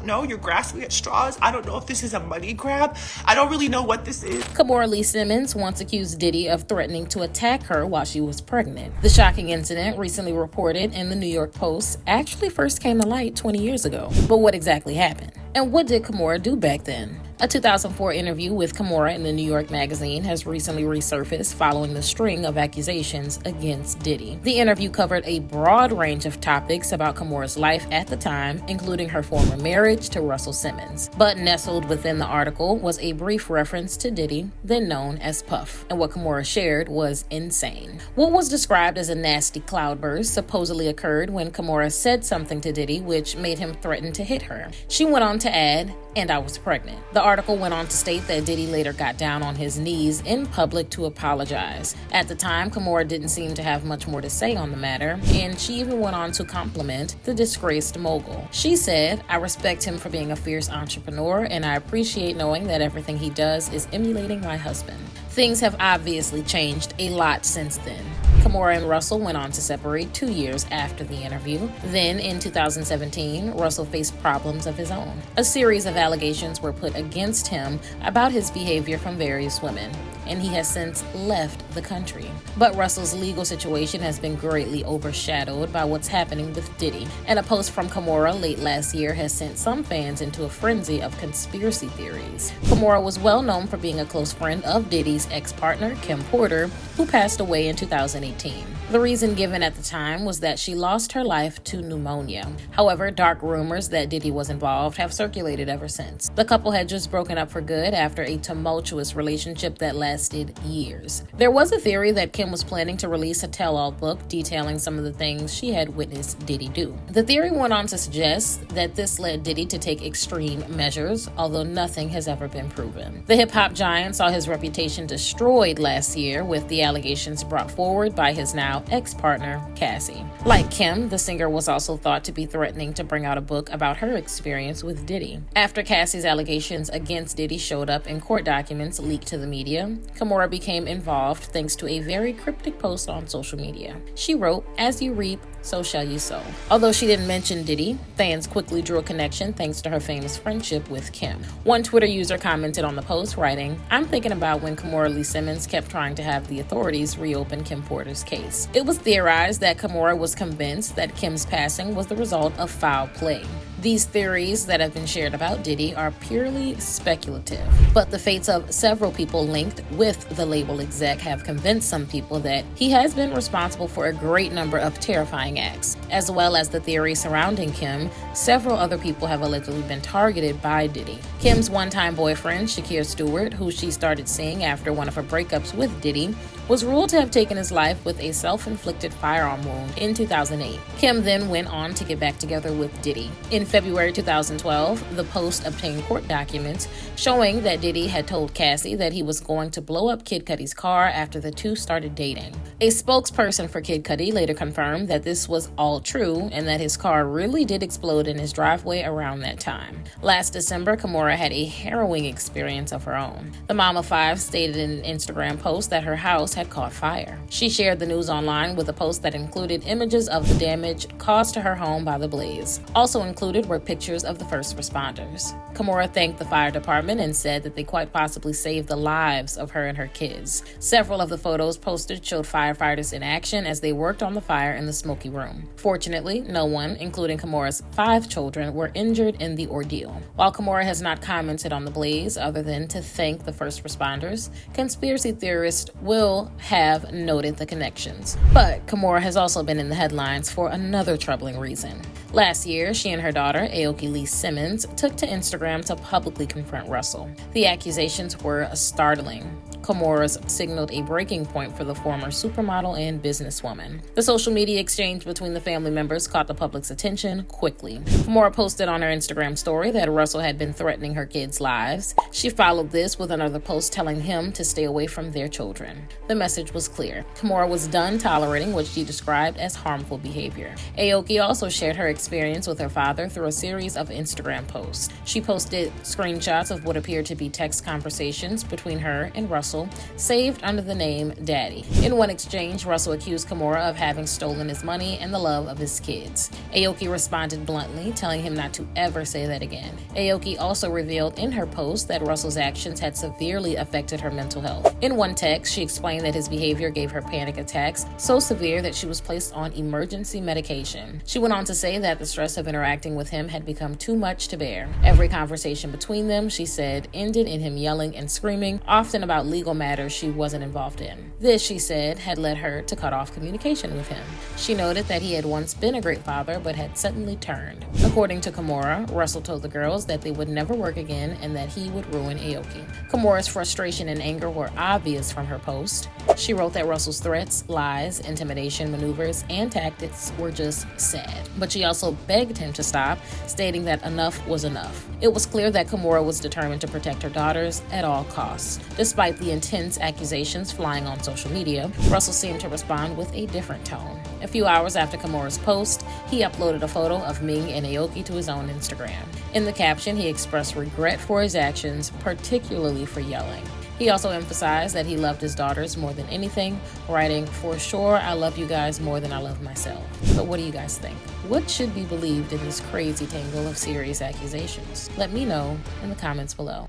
don't know. You're grasping at straws. I don't know if this is a money grab. I don't really know what this is. Kimora Lee Simmons once accused Diddy of threatening to attack her while she was pregnant. The shocking incident, recently reported in the New York Post, actually first came to light 20 years ago. But what exactly happened? And what did Kimora do back then? A 2004 interview with Kimora in the New York Magazine has recently resurfaced following the string of accusations against Diddy. The interview covered a broad range of topics about Kimora's life at the time, including her former marriage to Russell Simmons. But nestled within the article was a brief reference to Diddy, then known as Puff, and what Kimora shared was insane. What was described as a nasty cloudburst supposedly occurred when Kimora said something to Diddy which made him threaten to hit her. She went on to add, "And I was pregnant." The article went on to state that Diddy later got down on his knees in public to apologize. At the time, Kimora didn't seem to have much more to say on the matter, and she even went on to compliment the disgraced mogul. She said, "I respect him for being a fierce entrepreneur, and I appreciate knowing that everything he does is emulating my husband." Things have obviously changed a lot since then. Kimora and Russell went on to separate 2 years after the interview. Then, in 2017, Russell faced problems of his own. A series of allegations were put against him about his behavior from various women, and he has since left the country. But Russell's legal situation has been greatly overshadowed by what's happening with Diddy, and a post from Kimora late last year has sent some fans into a frenzy of conspiracy theories. Kimora was well known for being a close friend of Diddy's ex-partner, Kim Porter, who passed away in 2018. The reason given at the time was that she lost her life to pneumonia. However, dark rumors that Diddy was involved have circulated ever since. The couple had just broken up for good after a tumultuous relationship that lasted years. There was a theory that Kim was planning to release a tell-all book detailing some of the things she had witnessed Diddy do. The theory went on to suggest that this led Diddy to take extreme measures, although nothing has ever been proven. The hip-hop giant saw his reputation destroyed last year with the allegations brought forward by his now ex-partner, Cassie. Like Kim, the singer was also thought to be threatening to bring out a book about her experience with Diddy. After Cassie's allegations against Diddy showed up in court documents leaked to the media, Kimora became involved thanks to a very cryptic post on social media. She wrote, "As you reap, so shall you sow." Although she didn't mention Diddy, fans quickly drew a connection thanks to her famous friendship with Kim. One Twitter user commented on the post, writing, "I'm thinking about when Kimora Lee Simmons kept trying to have the authorities reopen Kim Porter's case. It was theorized that Kimora was convinced that Kim's passing was the result of foul play. These theories that have been shared about Diddy are purely speculative, but the fates of several people linked with the label exec have convinced some people that he has been responsible for a great number of terrifying acts. As well as the theory surrounding Kim, several other people have allegedly been targeted by Diddy. Kim's one-time boyfriend, Shakir Stewart, who she started seeing after one of her breakups with Diddy, was ruled to have taken his life with a self-inflicted firearm wound in 2008. Kim then went on to get back together with Diddy. In February 2012, the Post obtained court documents showing that Diddy had told Cassie that he was going to blow up Kid Cudi's car after the two started dating. A spokesperson for Kid Cudi later confirmed that this was all true and that his car really did explode in his driveway around that time. Last December, Kimora had a harrowing experience of her own. The mom of five stated in an Instagram post that her house had caught fire. She shared the news online with a post that included images of the damage caused to her home by the blaze. Also included were pictures of the first responders. Kimora thanked the fire department and said that they quite possibly saved the lives of her and her kids. Several of the photos posted showed firefighters in action as they worked on the fire in the smoky room. Fortunately, no one, including Kimora's 5 children, were injured in the ordeal. While Kimora has not commented on the blaze other than to thank the first responders, conspiracy theorists will have noted the connections. But Kimora has also been in the headlines for another troubling reason. Last year, she and her daughter, Kimora Lee Simmons, took to Instagram to publicly confront Russell. The accusations were startling. Kimora's signaled a breaking point for the former supermodel and businesswoman. The social media exchange between the family members caught the public's attention quickly. Kimora posted on her Instagram story that Russell had been threatening her kids' lives. She followed this with another post telling him to stay away from their children. The message was clear. Kimora was done tolerating what she described as harmful behavior. Aoki also shared her experience with her father through a series of Instagram posts. She posted screenshots of what appeared to be text conversations between her and Russell, saved under the name Daddy. In one exchange, Russell accused Kimora of having stolen his money and the love of his kids. Aoki responded bluntly, telling him not to ever say that again. Aoki also revealed in her post that Russell's actions had severely affected her mental health. In one text, she explained that his behavior gave her panic attacks so severe that she was placed on emergency medication. She went on to say that the stress of interacting with him had become too much to bear. Every conversation between them, she said, ended in him yelling and screaming, often about legal matters she wasn't involved in. This, she said, had led her to cut off communication with him. She noted that he had once been a great father but had suddenly turned. According to Kimora, Russell told the girls that they would never work again and that he would ruin Aoki. Kimora's frustration and anger were obvious from her post. She wrote that Russell's threats, lies, intimidation maneuvers, and tactics were just sad. But she also begged him to stop, stating that enough was enough. It was clear that Kimora was determined to protect her daughters at all costs. Despite the intense accusations flying on social media, Russell seemed to respond with a different tone. A few hours after Kimora's post, he uploaded a photo of Ming and Aoki to his own Instagram. In the caption, he expressed regret for his actions, particularly for yelling. He also emphasized that he loved his daughters more than anything, writing, "For sure, I love you guys more than I love myself." But what do you guys think? What should be believed in this crazy tangle of serious accusations? Let me know in the comments below.